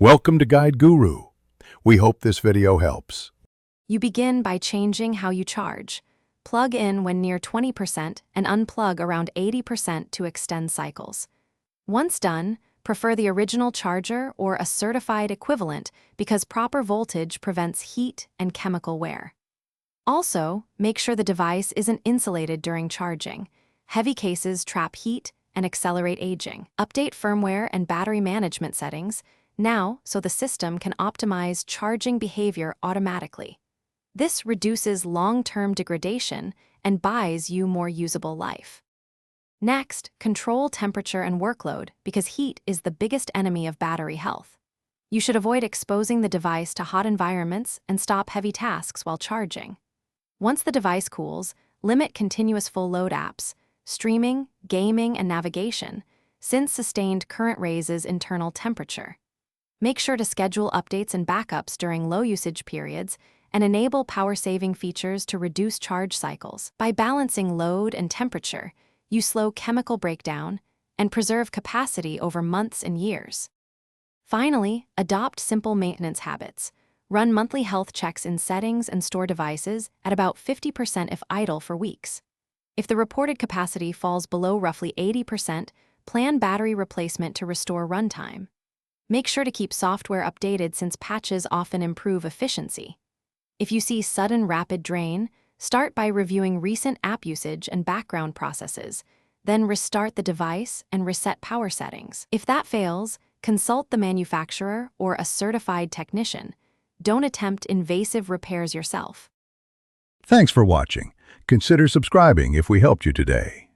Welcome to Guide Guru. We hope this video helps. You begin by changing how you charge. Plug in when near 20% and unplug around 80% to extend cycles. Once done, prefer the original charger or a certified equivalent because proper voltage prevents heat and chemical wear. Also, make sure the device isn't insulated during charging. Heavy cases trap heat and accelerate aging. Update firmware and battery management settings now so the system can optimize charging behavior automatically. This reduces long-term degradation and buys you more usable life. Next, control temperature and workload because heat is the biggest enemy of battery health. You should avoid exposing the device to hot environments and stop heavy tasks while charging. Once the device cools, limit continuous full load apps, streaming, gaming, and navigation, since sustained current raises internal temperature. Make sure to schedule updates and backups during low usage periods and enable power-saving features to reduce charge cycles. By balancing load and temperature, you slow chemical breakdown and preserve capacity over months and years. Finally, adopt simple maintenance habits. Run monthly health checks in settings and store devices at about 50% if idle for weeks. If the reported capacity falls below roughly 80%, plan battery replacement to restore runtime. Make sure to keep software updated since patches often improve efficiency. If you see sudden rapid drain, start by reviewing recent app usage and background processes, then restart the device and reset power settings. If that fails, consult the manufacturer or a certified technician. Don't attempt invasive repairs yourself. Thanks for watching. Consider subscribing if we helped you today.